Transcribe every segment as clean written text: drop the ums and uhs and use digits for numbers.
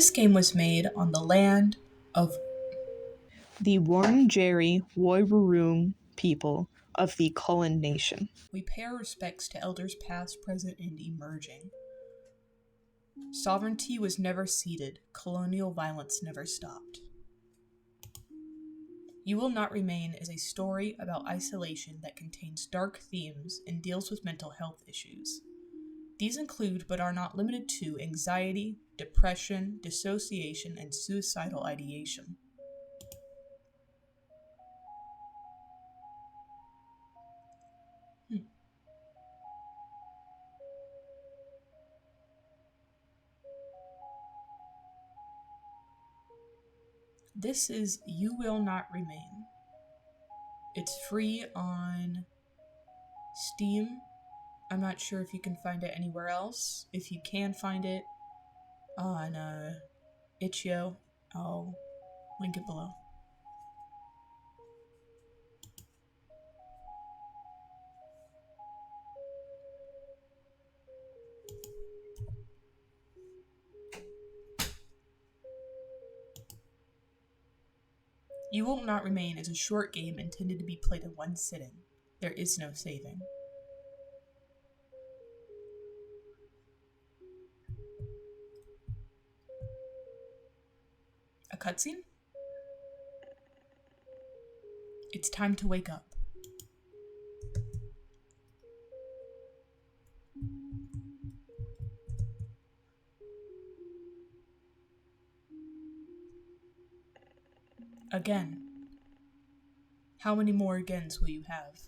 This game was made on the land of The Wurundjeri Woiwurrung people of the Kulin Nation. we pay our respects to elders past, present, and emerging. Sovereignty was never ceded, colonial violence never stopped. You Will Not Remain is a story about isolation that contains dark themes and deals with mental health issues. These include, but are not limited to, anxiety, depression, dissociation, and suicidal ideation. This is You Will Not Remain. It's free on Steam. I'm not sure if you can find it anywhere else. If you can find it on itch.io, I'll link it below. You Will Not Remain is a short game intended to be played in one sitting. There is no saving. A cutscene? It's time to wake up. Again. How many more agains will you have?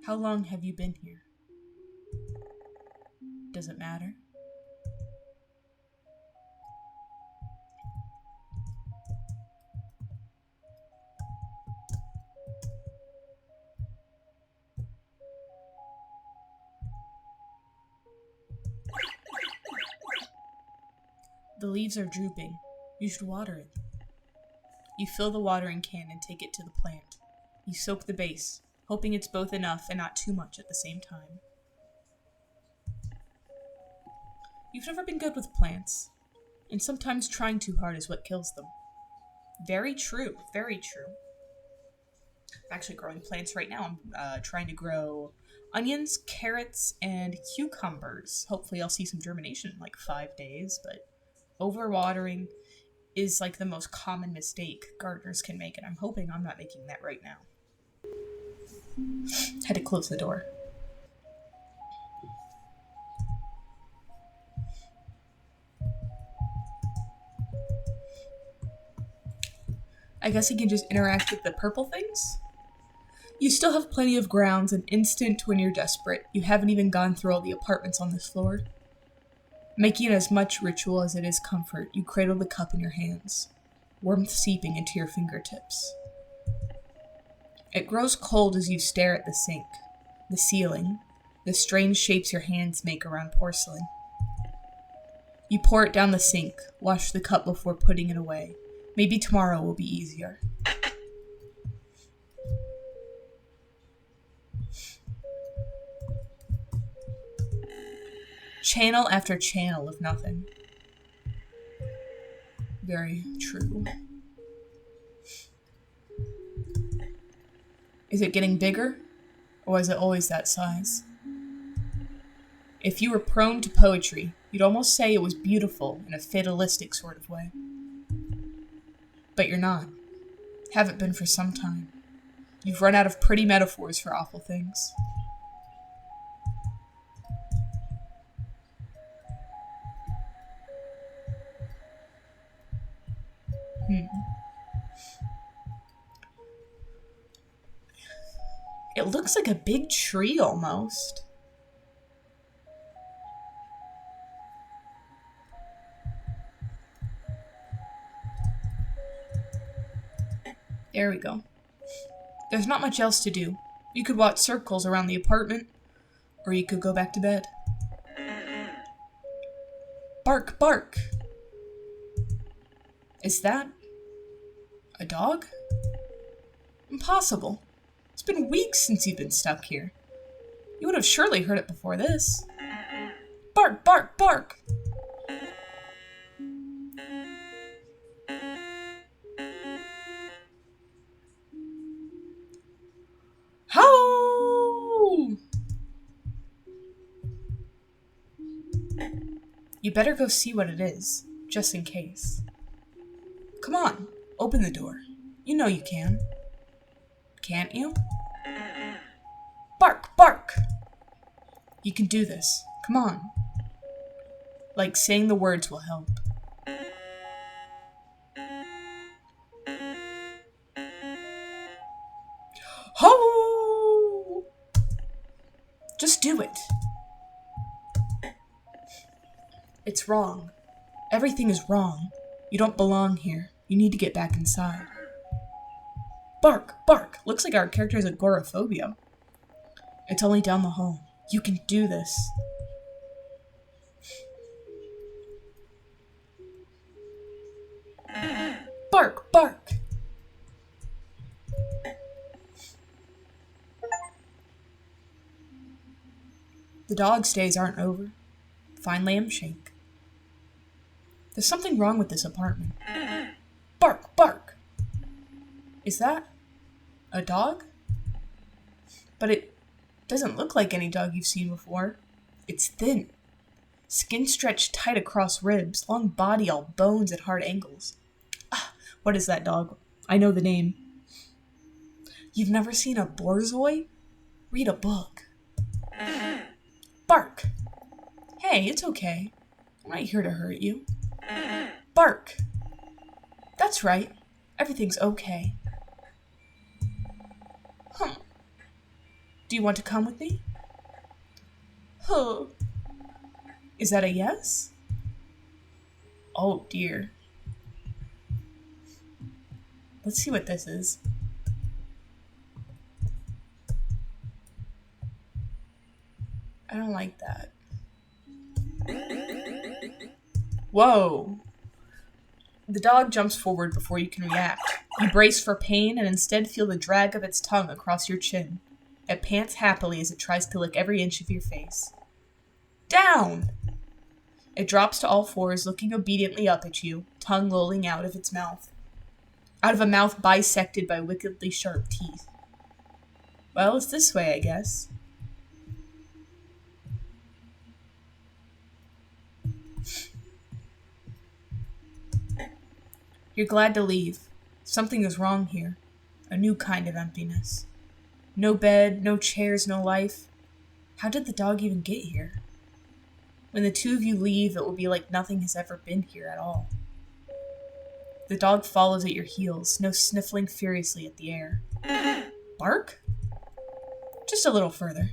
How long have you been here? Does it matter? The leaves are drooping. You should water it. You fill the watering can and take it to the plant. You soak the base, hoping it's both enough and not too much at the same time. You've never been good with plants, and sometimes trying too hard is what kills them. Very true, very true. I'm actually growing plants right now. I'm trying to grow onions, carrots, and cucumbers. Hopefully I'll see some germination in like 5 days, but overwatering is like the most common mistake gardeners can make, and I'm hoping I'm not making that right now. Had to close the door. I guess you can just interact with the purple things. You still have plenty of grounds and instant when you're desperate. You haven't even gone through all the apartments on this floor. Making it as much ritual as it is comfort, you cradle the cup in your hands, warmth seeping into your fingertips. It grows cold as you stare at the sink, the ceiling, the strange shapes your hands make around porcelain. You pour it down the sink, wash the cup before putting it away. Maybe tomorrow will be easier. Channel after channel of nothing. Very true. Is it getting bigger? Or is it always that size? If you were prone to poetry, you'd almost say it was beautiful in a fatalistic sort of way. But you're not. Haven't been for some time. You've run out of pretty metaphors for awful things. It looks like a big tree almost. There we go. There's not much else to do. You could walk circles around the apartment, or you could go back to bed. Bark, bark! Is that a dog? Impossible. It's been weeks since you've been stuck here. You would have surely heard it before this. Bark, bark, bark! How? You better go see what it is, just in case. Come on, open the door. You know you can. Can't you? Bark, bark! You can do this. Come on. Like saying the words will help. Ho! Just do it. It's wrong. Everything is wrong. You don't belong here. You need to get back inside. Bark, bark. Looks like our character has agoraphobia. It's only down the hall. You can do this. Bark, bark. The dog's days aren't over. Find Lambshank. There's something wrong with this apartment. Bark, bark. Is that a dog? But it doesn't look like any dog you've seen before. It's thin. Skin stretched tight across ribs, long body all bones at hard angles. Ah, what is that dog? I know the name. You've never seen a Borzoi? Read a book. Bark. Hey, it's okay. I'm not here to hurt you. Bark. That's right. Everything's okay. Do you want to come with me? Huh. Is that a yes? Oh dear. Let's see what this is. I don't like that. Whoa. The dog jumps forward before you can react. You brace for pain and instead feel the drag of its tongue across your chin. It pants happily as it tries to lick every inch of your face. Down! It drops to all fours, looking obediently up at you, tongue lolling out of its mouth. Out of a mouth bisected by wickedly sharp teeth. Well, it's this way, I guess. You're glad to leave. Something is wrong here. A new kind of emptiness. No bed, no chairs, no life. How did the dog even get here? When the two of you leave, it will be like nothing has ever been here at all. The dog follows at your heels, no sniffling furiously at the air. Bark? Just a little further.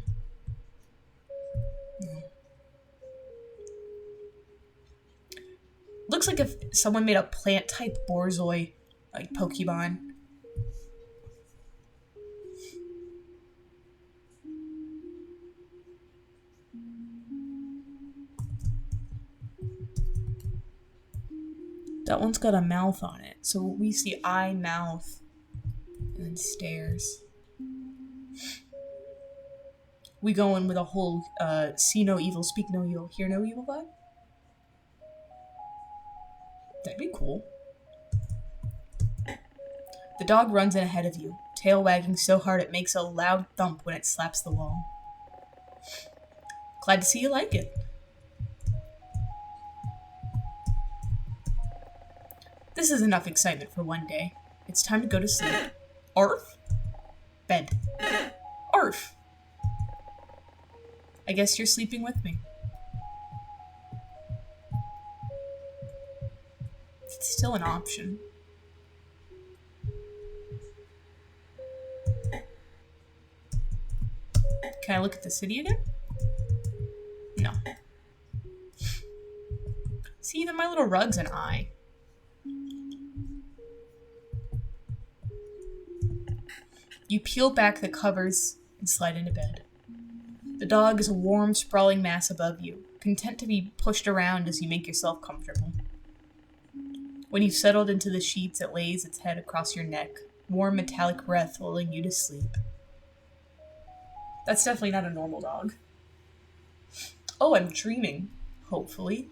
Looks like if someone made a plant-type Borzoi, like Pokemon. That one's got a mouth on it, so we see eye, mouth, and then stairs. We go in with a whole see no evil, speak no evil, hear no evil vibe. That'd be cool. The dog runs in ahead of you, tail wagging so hard it makes a loud thump when it slaps the wall. Glad to see you like it. This is enough excitement for one day. It's time to go to sleep. Arf? Bed. Arf! I guess you're sleeping with me. It's still an option. Can I look at the city again? No. See, even my little rug's an eye. You peel back the covers and slide into bed. The dog is a warm, sprawling mass above you, content to be pushed around as you make yourself comfortable. When you've settled into the sheets, it lays its head across your neck, warm metallic breath lulling you to sleep. That's definitely not a normal dog. Oh, I'm dreaming. Hopefully.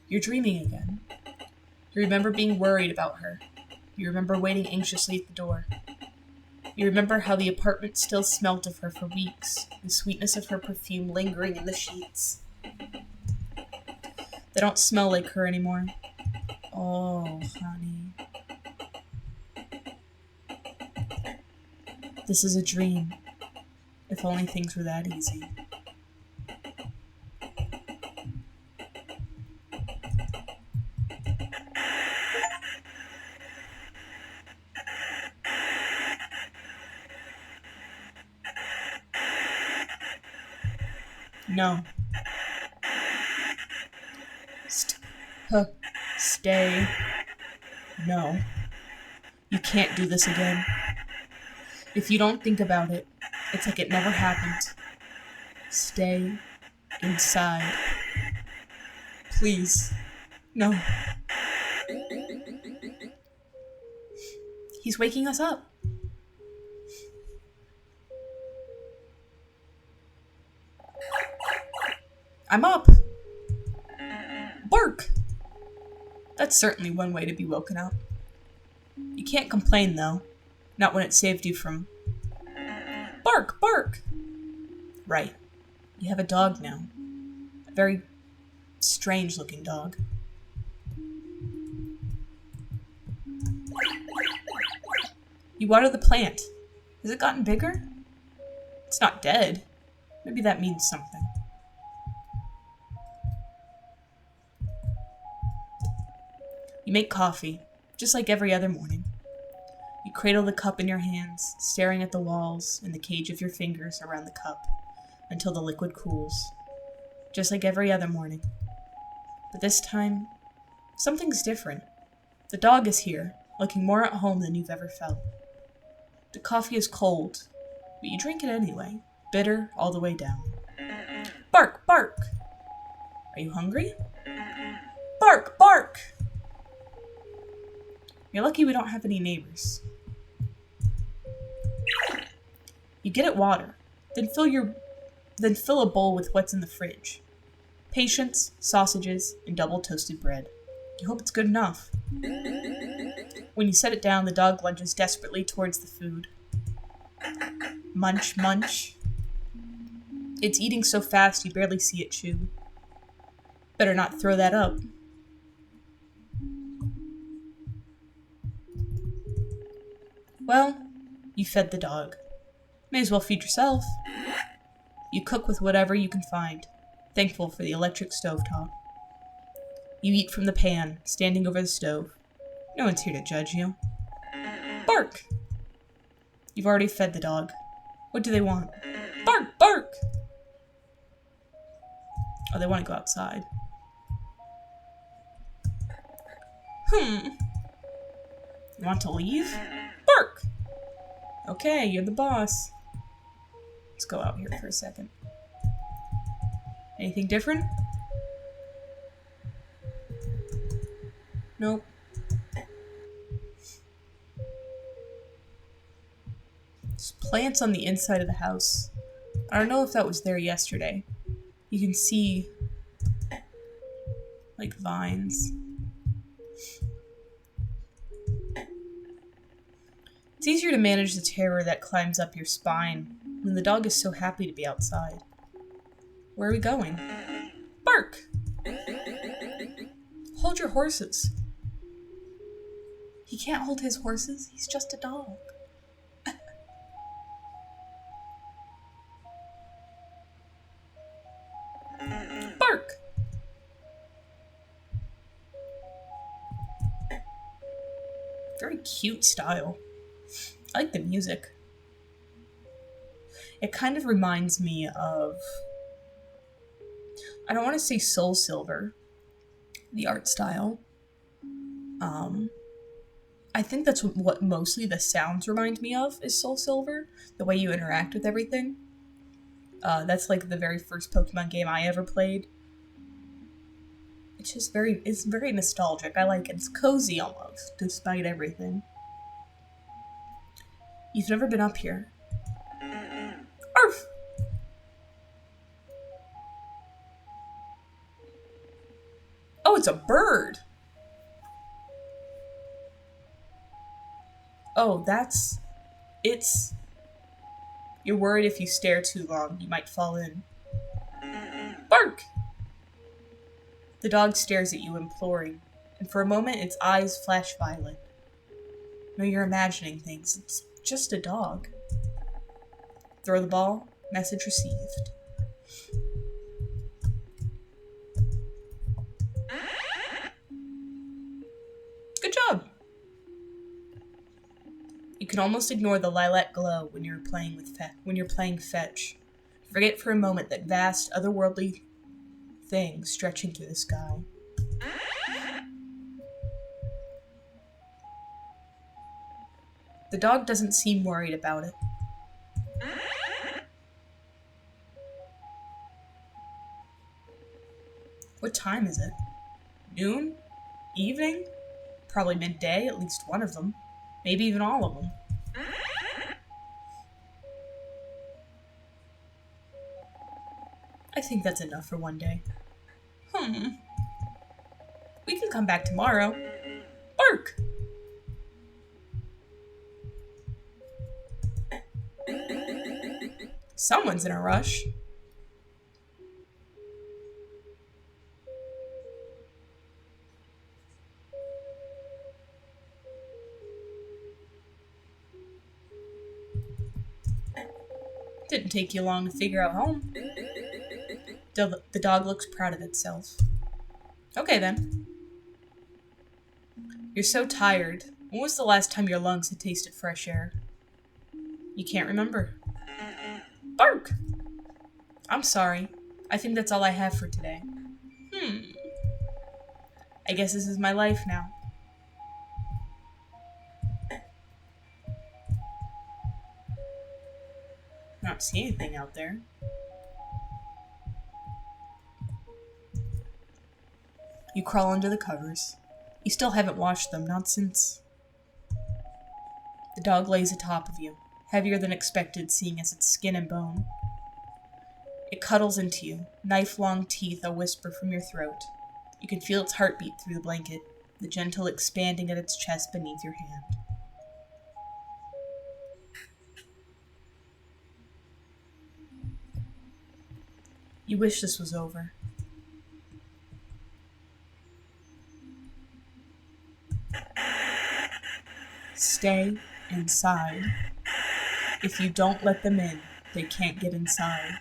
You're dreaming again. You remember being worried about her. You remember waiting anxiously at the door. You remember how the apartment still smelt of her for weeks, the sweetness of her perfume lingering in the sheets. They don't smell like her anymore. Oh, honey. This is a dream. If only things were that easy. No. Stay. No. You can't do this again. If you don't think about it, it's like it never happened. Stay inside. Please. No. He's waking us up. I'm up. Bark! That's certainly one way to be woken up. You can't complain, though. Not when it saved you from... Bark! Bark! Right. You have a dog now. A very strange-looking dog. You water the plant. Has it gotten bigger? It's not dead. Maybe that means something. You make coffee, just like every other morning. You cradle the cup in your hands, staring at the walls and the cage of your fingers around the cup, until the liquid cools. Just like every other morning. But this time, something's different. The dog is here, looking more at home than you've ever felt. The coffee is cold, but you drink it anyway, bitter all the way down. Bark! Bark! Are you hungry? Bark! Bark! You're lucky we don't have any neighbors. You get it water, then fill a bowl with what's in the fridge. Patience, sausages, and double toasted bread. You hope it's good enough. When you set it down, the dog lunges desperately towards the food. Munch, munch. It's eating so fast you barely see it chew. Better not throw that up. Well, you fed the dog. May as well feed yourself. You cook with whatever you can find, thankful for the electric stovetop. You eat from the pan, standing over the stove. No one's here to judge you. Bark! You've already fed the dog. What do they want? Bark! Bark! Oh, they want to go outside. You want to leave? Bark! Okay, you're the boss. Let's go out here for a second. Anything different? Nope. There's plants on the inside of the house. I don't know if that was there yesterday. You can see, like, vines. It's easier to manage the terror that climbs up your spine when the dog is so happy to be outside. Where are we going? Bark! Hold your horses. He can't hold his horses. He's just a dog. Bark! Very cute style. I like the music. It kind of reminds me of... I don't want to say Soul Silver, the art style. I think that's what mostly the sounds remind me of is Soul Silver, the way you interact with everything. That's like the very first Pokemon game I ever played. It's very nostalgic. I like it. It's cozy almost, despite everything. You've never been up here. Arf! it's a bird. Oh, it's... You're worried if you stare too long, you might fall in. Bark! The dog stares at you, imploring, and for a moment its eyes flash violet. No, you're imagining things. It's just a dog. Throw the ball. Message received. Good job! You can almost ignore the lilac glow when you're playing fetch. Forget for a moment that vast, otherworldly thing stretching through the sky. The dog doesn't seem worried about it. What time is it? Noon? Evening? Probably midday, at least one of them. Maybe even all of them. I think that's enough for one day. We can come back tomorrow. Bark! Someone's in a rush. Didn't take you long to figure out home. The dog looks proud of itself. Okay then. You're so tired. When was the last time your lungs had tasted fresh air? You can't remember. Bark! I'm sorry. I think that's all I have for today. I guess this is my life now. Not see anything out there. You crawl under the covers. You still haven't washed them, not since... The dog lays atop of you, heavier than expected seeing as it's skin and bone. It cuddles into you, knife-long teeth a whisper from your throat. You can feel its heartbeat through the blanket, the gentle expanding at its chest beneath your hand. You wish this was over. Stay inside. If you don't let them in, they can't get inside.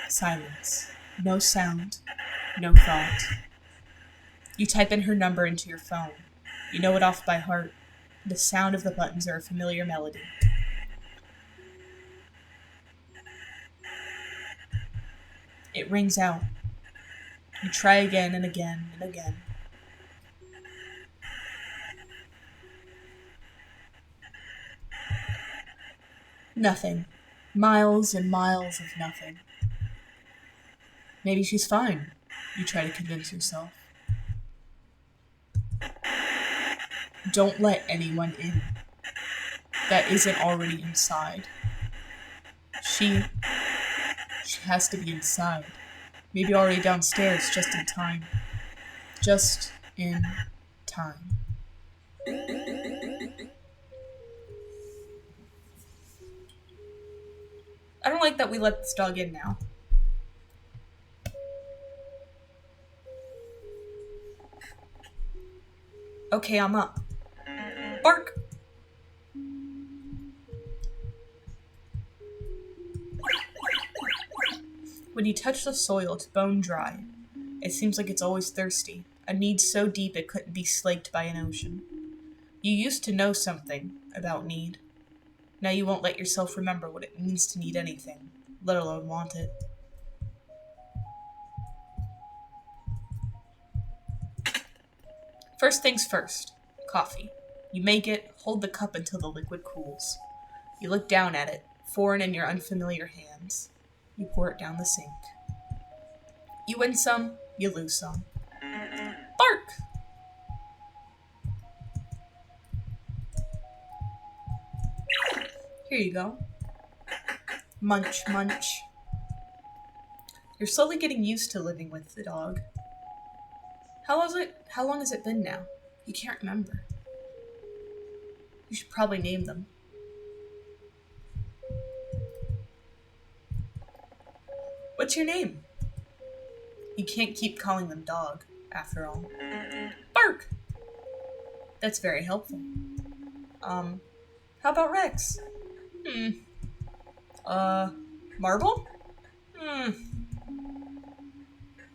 Silence. No sound. No thought. You type in her number into your phone. You know it off by heart. The sound of the buttons are a familiar melody. It rings out. You try again and again and again. Nothing. Miles and miles of nothing. Maybe she's fine, you try to convince yourself. Don't let anyone in that isn't already inside. She has to be inside. Maybe already downstairs, just in time. Just in time. I don't like that we let this dog in now. Okay, I'm up. Bark! When you touch the soil, it's bone dry. It seems like it's always thirsty, a need so deep it couldn't be slaked by an ocean. You used to know something about need. Now you won't let yourself remember what it means to need anything, let alone want it. First things first, coffee. You make it, hold the cup until the liquid cools. You look down at it, foreign in your unfamiliar hands. You pour it down the sink. You win some, you lose some. Bark! Here you go. Munch, munch. You're slowly getting used to living with the dog. How long has it been now? You can't remember. You should probably name them. What's your name? You can't keep calling them dog, after all. Bark! That's very helpful. How about Rex? Marble?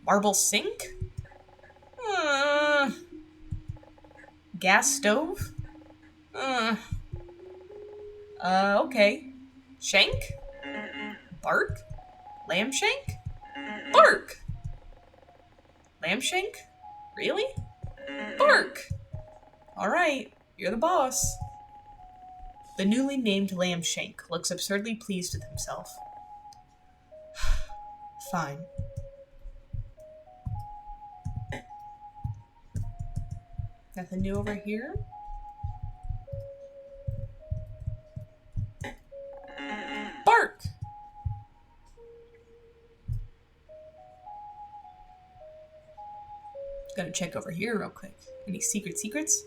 Marble sink? Gas stove? Okay. Shank? Bark? Lambshank? Bark! Lambshank? Really? Bark! Alright, you're the boss. The newly named Lambshank looks absurdly pleased with himself. Fine. Nothing new over here? Bark! Gotta check over here real quick. Any secrets?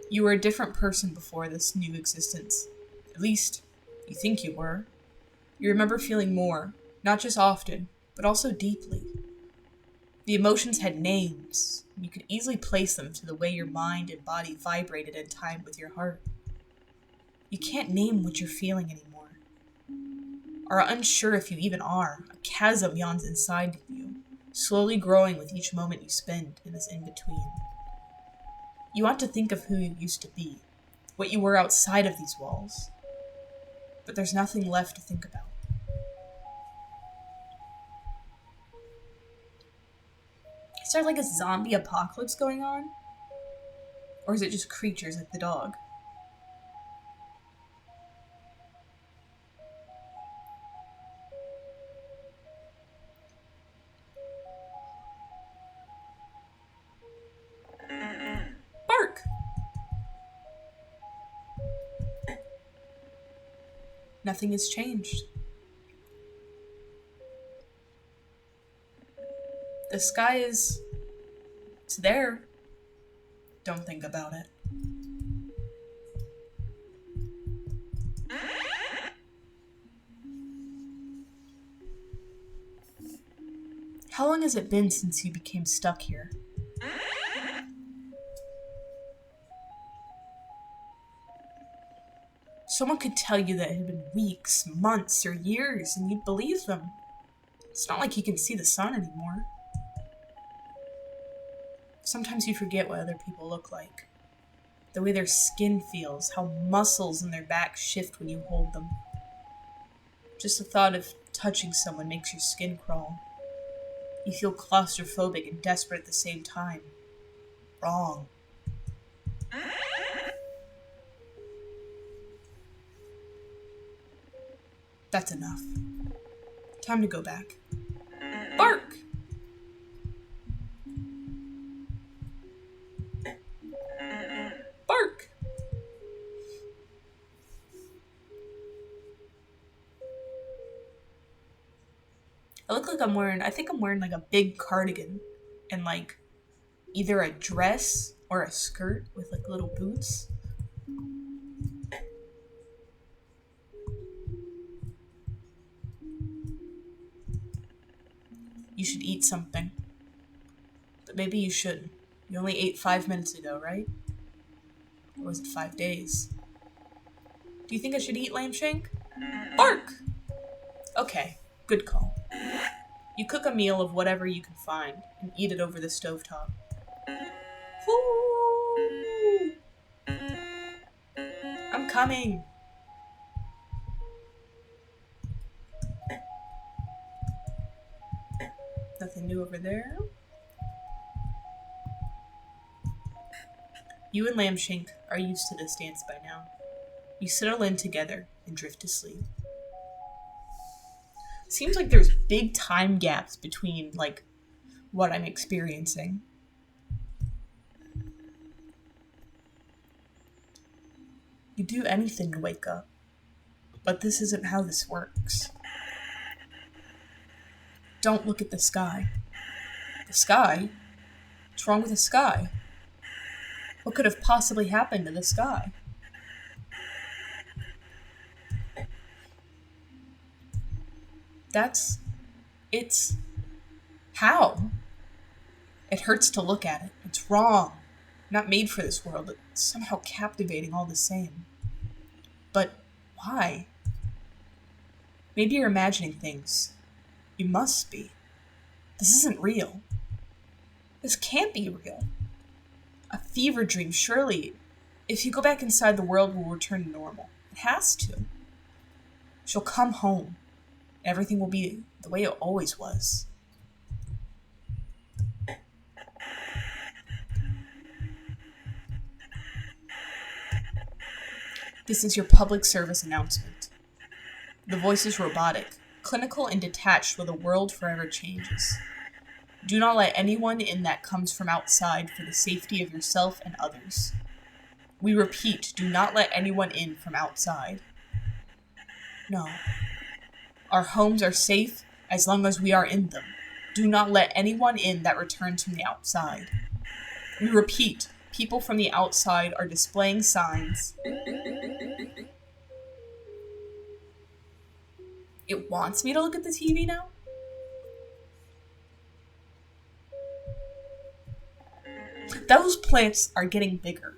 You were a different person before this new existence. At least, you think you were. You remember feeling more, not just often, but also deeply. The emotions had names, and you could easily place them to the way your mind and body vibrated in time with your heart. You can't name what you're feeling anymore. Are unsure if you even are. A chasm yawns inside of you, slowly growing with each moment you spend in this in-between. You want to think of who you used to be, what you were outside of these walls. But there's nothing left to think about. Is there like a zombie apocalypse going on? Or is it just creatures like the dog? Bark! Nothing has changed. The sky is... it's there. Don't think about it. How long has it been since you became stuck here? Someone could tell you that it had been weeks, months, or years, and you'd believe them. It's not like you can see the sun anymore. Sometimes you forget what other people look like. The way their skin feels, how muscles in their back shift when you hold them. Just the thought of touching someone makes your skin crawl. You feel claustrophobic and desperate at the same time. Wrong. That's enough. Time to go back. Bark! Bark! I think I'm wearing like a big cardigan and like either a dress or a skirt with like little boots. You should eat something. But maybe you shouldn't. You only ate 5 minutes ago, right? Or was it 5 days? Do you think I should eat Lambshank? Bark! Okay, good call. You cook a meal of whatever you can find and eat it over the stovetop. Woo! I'm coming! Nothing new over there. You and Lambshank are used to this dance by now. You settle in together and drift to sleep. Seems like there's big time gaps between, like, what I'm experiencing. You'd do anything to wake up. But this isn't how this works. Don't look at the sky. The sky? What's wrong with the sky? What could have possibly happened to the sky? It's... How? It hurts to look at it. It's wrong. Not made for this world, but somehow captivating all the same. But why? Maybe you're imagining things. You must be. This isn't real. This can't be real. A fever dream, surely. If you go back inside, the world will return to normal. It has to. She'll come home. Everything will be the way it always was. This is your public service announcement. The voice is robotic, clinical and detached while the world forever changes. Do not let anyone in that comes from outside for the safety of yourself and others. We repeat, do not let anyone in from outside. No. Our homes are safe as long as we are in them. Do not let anyone in that returns from the outside. We repeat, people from the outside are displaying signs. It wants me to look at the TV now? Those plants are getting bigger.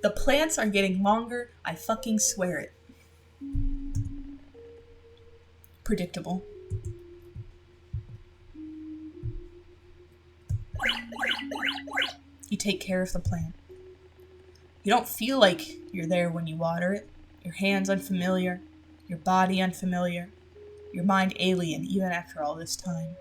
The plants are getting longer. I fucking swear it. Predictable. You take care of the plant. You don't feel like you're there when you water it. Your hands unfamiliar. Your body unfamiliar. Your mind alien even after all this time.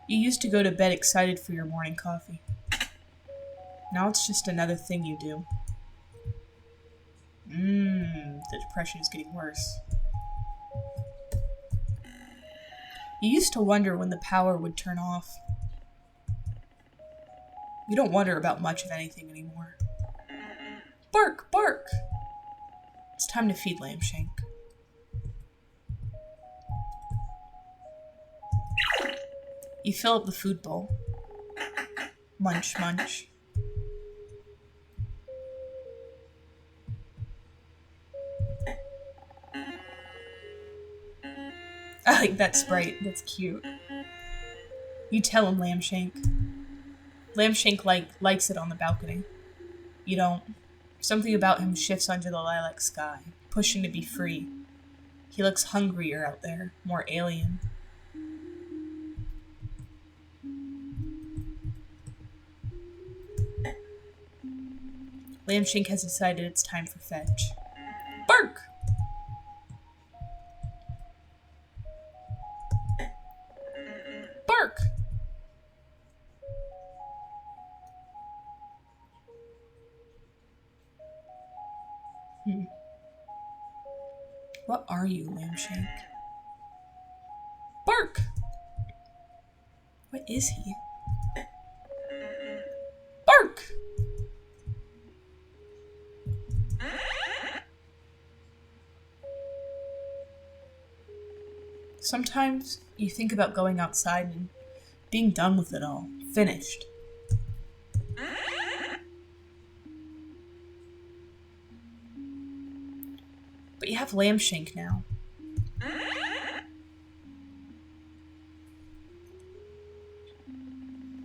You used to go to bed excited for your morning coffee. Now it's just another thing you do. The depression is getting worse. You used to wonder when the power would turn off. You don't wonder about much of anything anymore. Bark, bark! It's time to feed Lambshank. You fill up the food bowl. Munch, munch. I like that sprite. That's cute. You tell him, Lambshank. Lambshank likes it on the balcony. You don't. Something about him shifts under the lilac sky, pushing to be free. He looks hungrier out there, more alien. Lambshank has decided it's time for fetch. Bark! Bark! What are you, Lambshank? Bark! What is he? Bark! Sometimes you think about going outside and being done with it all. Finished. But you have Lambshank now.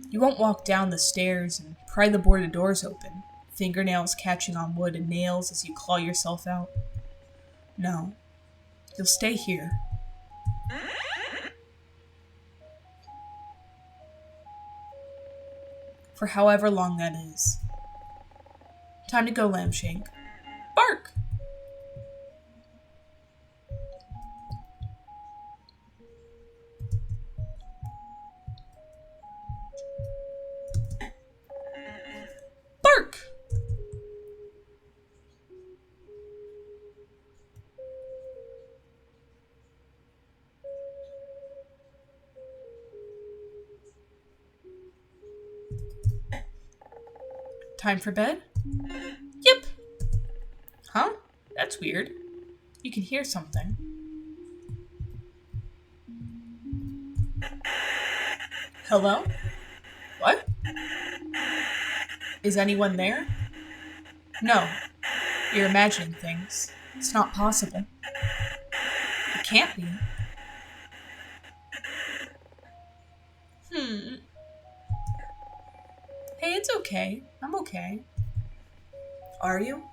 You won't walk down the stairs and pry the boarded doors open, fingernails catching on wood and nails as you claw yourself out. No. You'll stay here. For however long that is. Time to go, Lambshank. Bark! Bark! Time for bed? Yep. Huh? That's weird. You can hear something. Hello? What? Is anyone there? No. You're imagining things. It's not possible. It can't be. Hey, it's okay. I'm okay. Are you?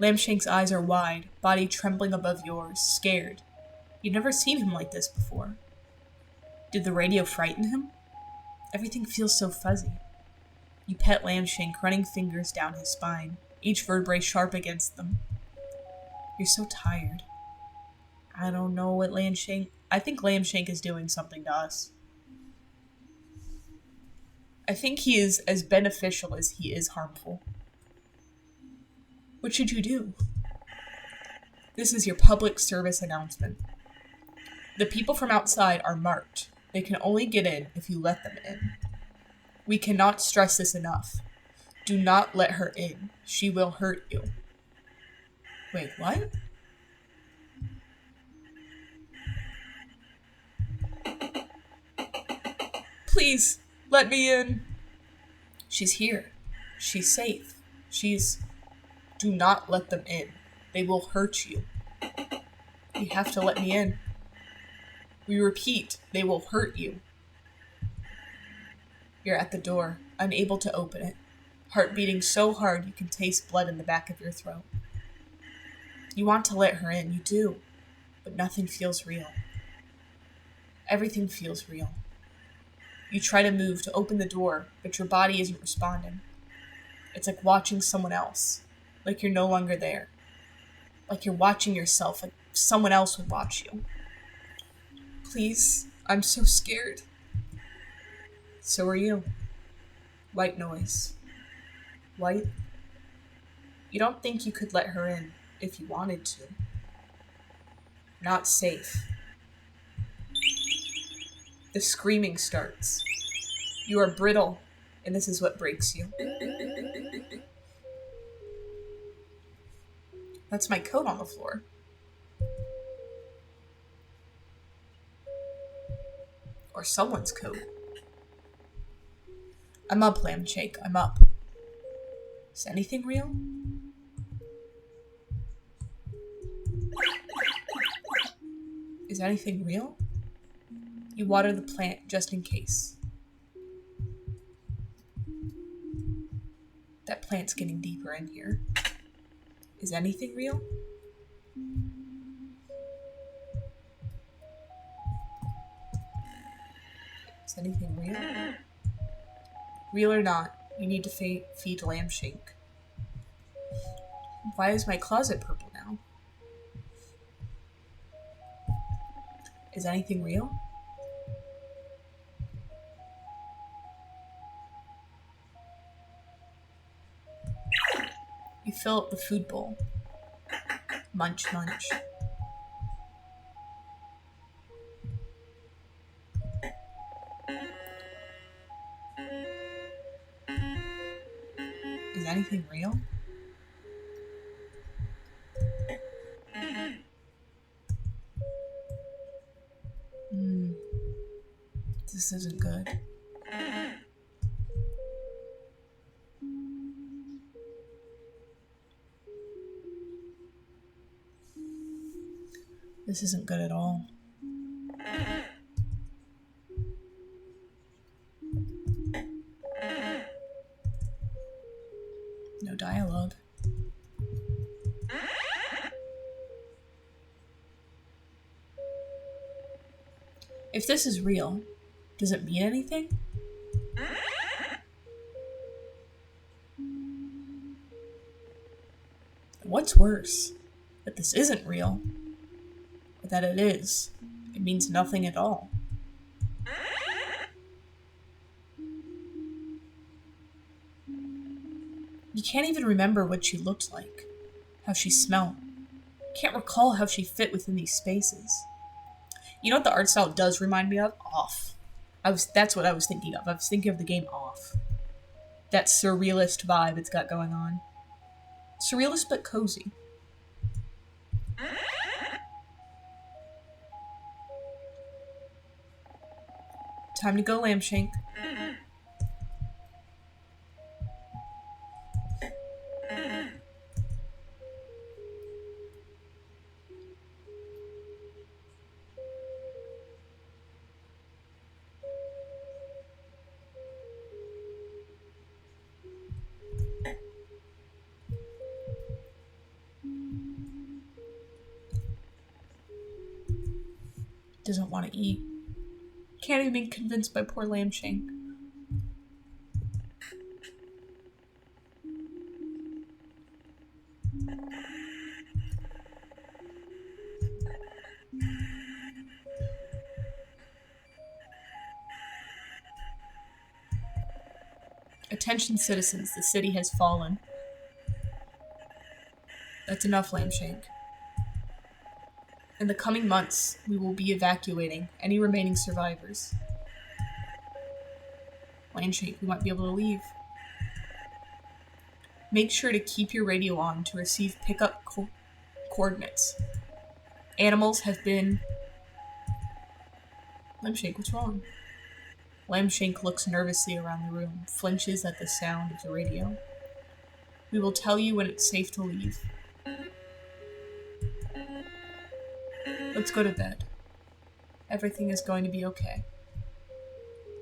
Lambshank's eyes are wide, body trembling above yours, scared. You've never seen him like this before. Did the radio frighten him? Everything feels so fuzzy. You pet Lambshank, running fingers down his spine, each vertebrae sharp against them. You're so tired. I don't know what Lambshank... I think Lambshank is doing something to us. I think he is as beneficial as he is harmful. What should you do? This is your public service announcement. The people from outside are marked. They can only get in if you let them in. We cannot stress this enough. Do not let her in. She will hurt you. Wait, what? Please, let me in. She's here. She's safe. Do not let them in. They will hurt you. You have to let me in. We repeat, they will hurt you. You're at the door, unable to open it, heart beating so hard you can taste blood in the back of your throat. You want to let her in, you do, but nothing feels real. Everything feels real. You try to move to open the door, but your body isn't responding. It's like watching someone else, like you're no longer there. Like you're watching yourself, like someone else would watch you. Please, I'm so scared. So are you. White noise. White? You don't think you could let her in if you wanted to. Not safe. The screaming starts. You are brittle, and this is what breaks you. That's my coat on the floor. Or someone's coat. I'm up, Lambshank. I'm up. Is anything real? Is anything real? You water the plant just in case. That plant's getting deeper in here. Is anything real? Is anything real? Real or not, you need to feed Lambshank. Why is my closet purple now? Is anything real? You fill up the food bowl. Munch, munch. Is anything real? This isn't good. This isn't good at all. No dialogue. If this is real, does it mean anything? What's worse? That this isn't real, or that it is. It means nothing at all. You can't even remember what she looked like, how she smelled. Can't recall how she fit within these spaces. You know what the art style does remind me of? Off. That's what I was thinking of. I was thinking of the game Off. That surrealist vibe it's got going on. Surrealist but cozy. Time to go, Lambshank. Doesn't want to eat. Can't even be convinced by poor Lambshank. Attention citizens, the city has fallen. That's enough, Lambshank. In the coming months, we will be evacuating any remaining survivors. Lambshank, we might be able to leave. Make sure to keep your radio on to receive pickup coordinates. Animals have been... Lambshank, what's wrong? Lambshank looks nervously around the room, flinches at the sound of the radio. We will tell you when it's safe to leave. Let's go to bed. Everything is going to be okay.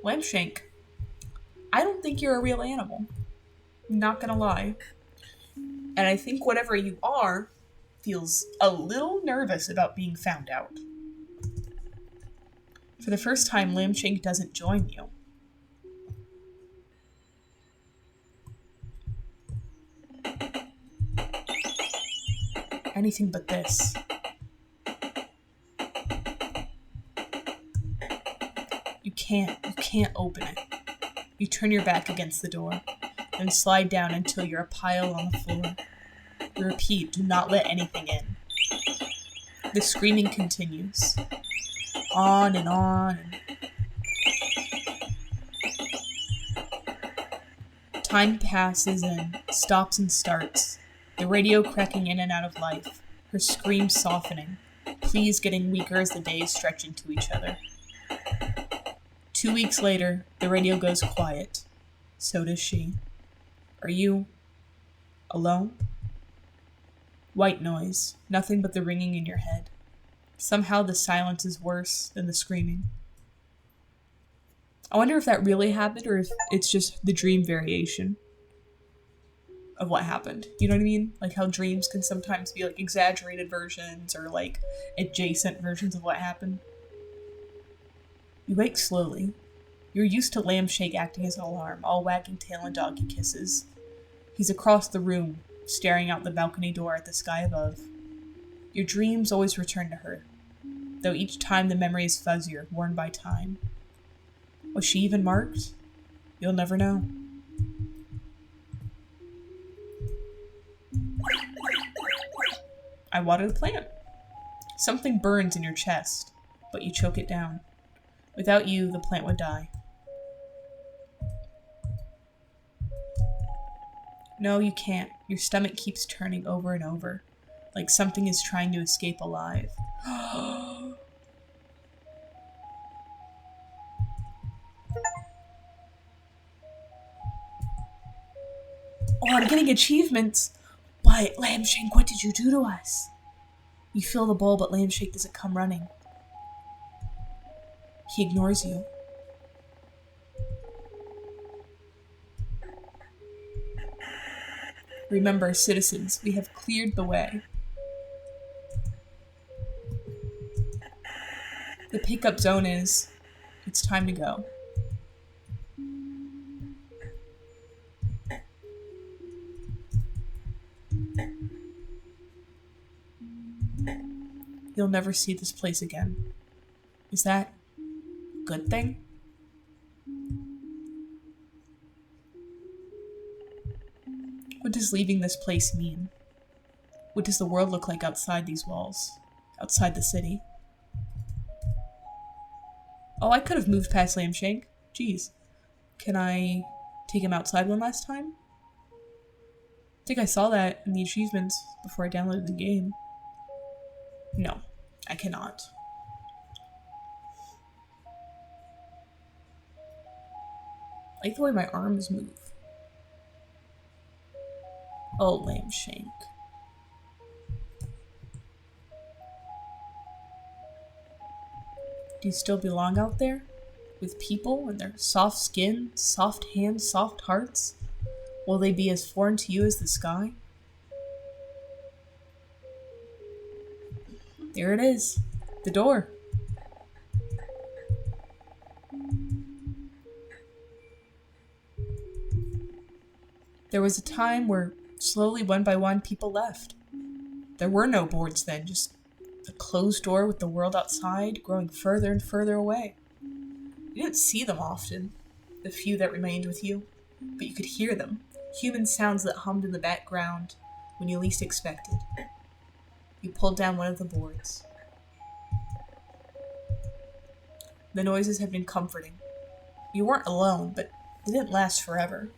Lambshank, I don't think you're a real animal. I'm not gonna lie. And I think whatever you are feels a little nervous about being found out. For the first time, Lambshank doesn't join you. Anything but this. You can't open it. You turn your back against the door, then slide down until you're a pile on the floor. You repeat, do not let anything in. The screaming continues. On and on. Time passes and stops and starts. The radio cracking in and out of life. Her screams softening. Pleas getting weaker as the days stretch into each other. 2 weeks later, the radio goes quiet. So does she. Are you alone? White noise. Nothing but the ringing in your head. Somehow the silence is worse than the screaming. I wonder if that really happened or if it's just the dream variation of what happened. You know what I mean? Like how dreams can sometimes be like exaggerated versions or like adjacent versions of what happened. You wake slowly. You're used to Lambshank acting as an alarm, all wagging tail and doggy kisses. He's across the room, staring out the balcony door at the sky above. Your dreams always return to her, though each time the memory is fuzzier, worn by time. Was she even marked? You'll never know. I water the plant. Something burns in your chest, but you choke it down. Without you, the plant would die. No, you can't. Your stomach keeps turning over and over, like something is trying to escape alive. Oh, I'm getting achievements. But, Lambshank, what did you do to us? You feel the ball, but Lambshank doesn't come running. He ignores you. Remember, citizens, we have cleared the way. The pickup zone is... It's time to go. You'll never see this place again. Is that a good thing? What does leaving this place mean? What does the world look like outside these walls? Outside the city? Oh, I could have moved past Lambshank. Jeez. Can I Take him outside one last time? I think I saw that in the achievements before I downloaded the game. No, I cannot. I like the way my arms move. Oh, Lambshank. Do you still belong out there? With people and their soft skin, soft hands, soft hearts? Will they be as foreign to you as the sky? There it is. The door. There was a time where, slowly, one by one, people left. There were no boards then, just a closed door with the world outside growing further and further away. You didn't see them often, the few that remained with you, but you could hear them, human sounds that hummed in the background when you least expected. You pulled down one of the boards. The noises had been comforting. You weren't alone, but they didn't last forever,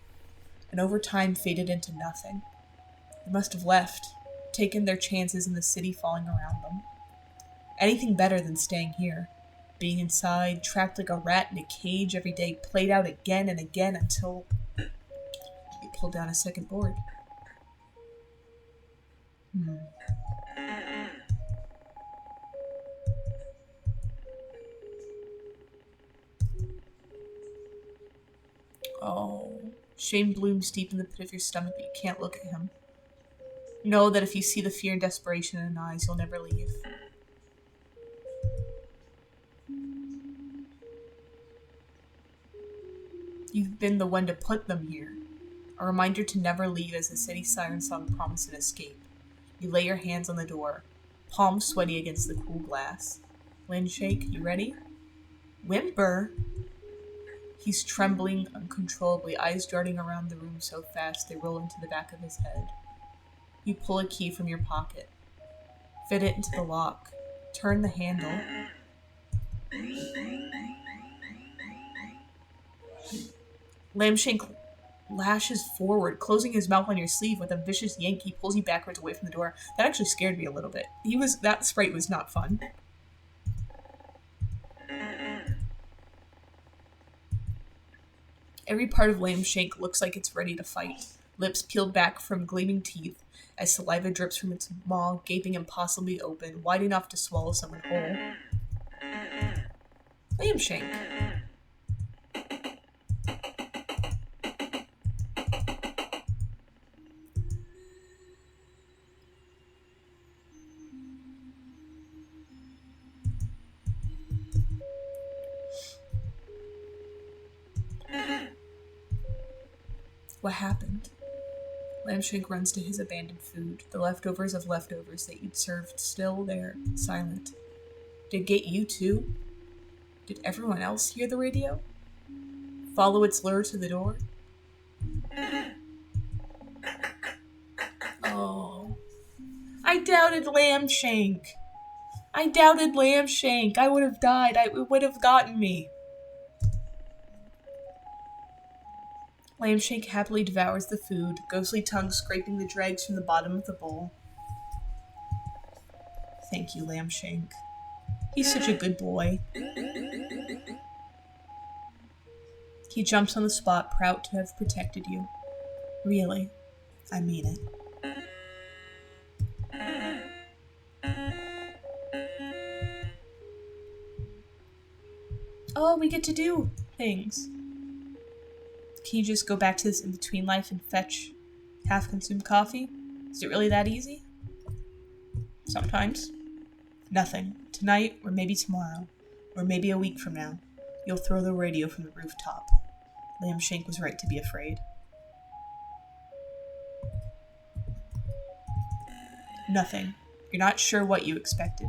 and over time faded into nothing. They must have left, taken their chances in the city falling around them. Anything better than staying here. Being inside, trapped like a rat in a cage every day, played out again and again until you pulled down a second board. Oh, shame blooms deep in the pit of your stomach, but you can't look at him. Know that if you see the fear and desperation in his eyes, you'll never leave. You've been the one to put them here. A reminder to never leave as the city siren song promised an escape. You lay your hands on the door, palms sweaty against the cool glass. Lambshank, you ready? Whimper! He's trembling uncontrollably, eyes darting around the room so fast they roll into the back of his head. You pull a key from your pocket. Fit it into the lock. Turn the handle. Lambshank lashes forward, closing his mouth on your sleeve with a vicious yank. He pulls you backwards away from the door. That actually scared me a little bit. That sprite was not fun. Every part of Lambshank looks like it's ready to fight. Lips peeled back from gleaming teeth as saliva drips from its maw, gaping impossibly open, wide enough to swallow someone whole. Lambshank. What happened? Lambshank runs to his abandoned food, the leftovers of leftovers that you'd served still there, silent. Did it get you too? Did everyone else hear the radio? Follow its lure to the door? Oh. I doubted Lambshank. I doubted Lambshank. I would have died. It would have gotten me. Lambshank happily devours the food, ghostly tongue scraping the dregs from the bottom of the bowl. Thank you, Lambshank. He's such a good boy. He jumps on the spot, proud to have protected you. Really, I mean it. Oh, we get to do things. Can you just go back to this in-between life and fetch half-consumed coffee? Is it really that easy? Sometimes. Nothing. Tonight, or maybe tomorrow, or maybe a week from now, you'll throw the radio from the rooftop. Lambshank was right to be afraid. Nothing. You're not sure what you expected.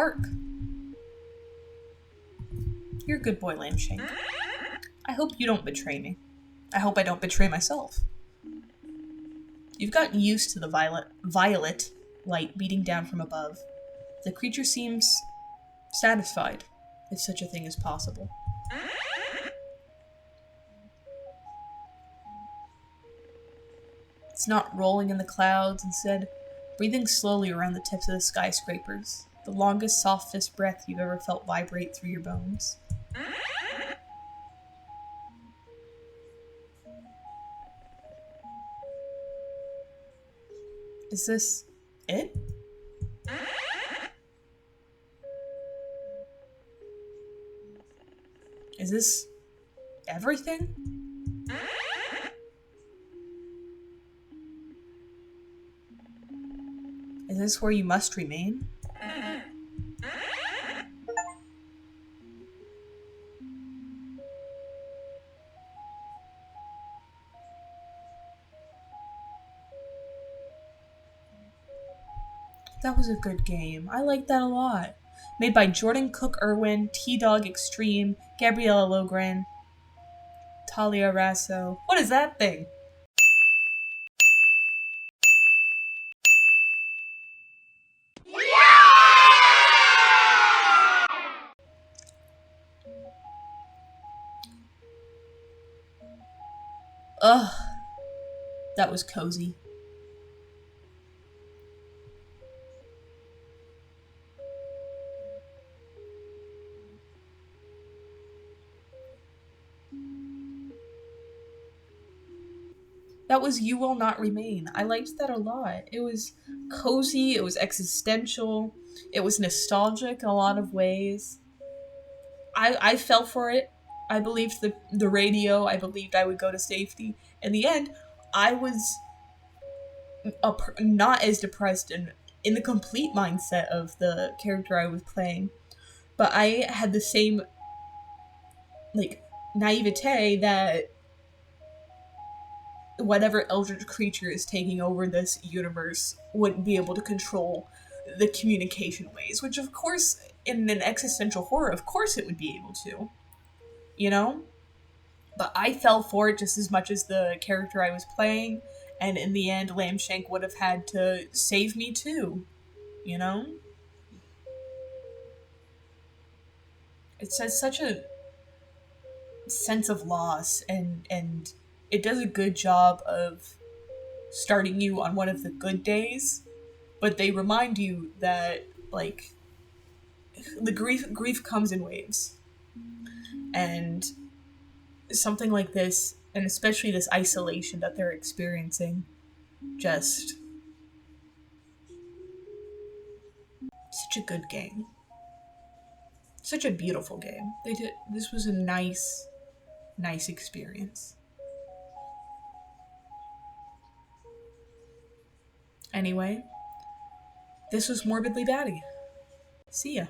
park. You're a good boy, Lambshank. I hope you don't betray me. I hope I don't betray myself. You've gotten used to the violet light beating down from above. The creature seems satisfied, if such a thing is possible. It's not rolling in the clouds, instead breathing slowly around the tips of the skyscrapers, the longest, softest breath you've ever felt vibrate through your bones. Is this it? Is this everything? Is this where you must remain? That was a good game. I liked that a lot. Made by Jordan Cook Irwin, T-Dog Extreme, Gabriella Logren, Talia Rasso. What is that thing? Ugh. That was cozy. That was You Will Not Remain. I liked that a lot. It was cozy, it was existential, it was nostalgic in a lot of ways. I fell for it. I believed the radio, I believed I would go to safety. In the end, I was not as depressed and in the complete mindset of the character I was playing. But I had the same, like, naivete that whatever eldritch creature is taking over this universe wouldn't be able to control the communication ways, which of course, in an existential horror, of course it would be able to. You know? But I fell for it just as much as the character I was playing, and in the end, Lambshank would have had to save me too. You know? It says such a sense of loss, and it does a good job of starting you on one of the good days, but they remind you that, like, the grief comes in waves. And something like this, and especially this isolation that they're experiencing, just such a good game. Such a beautiful game. This was a nice experience. Anyway, this was Morbidly Batty. See ya.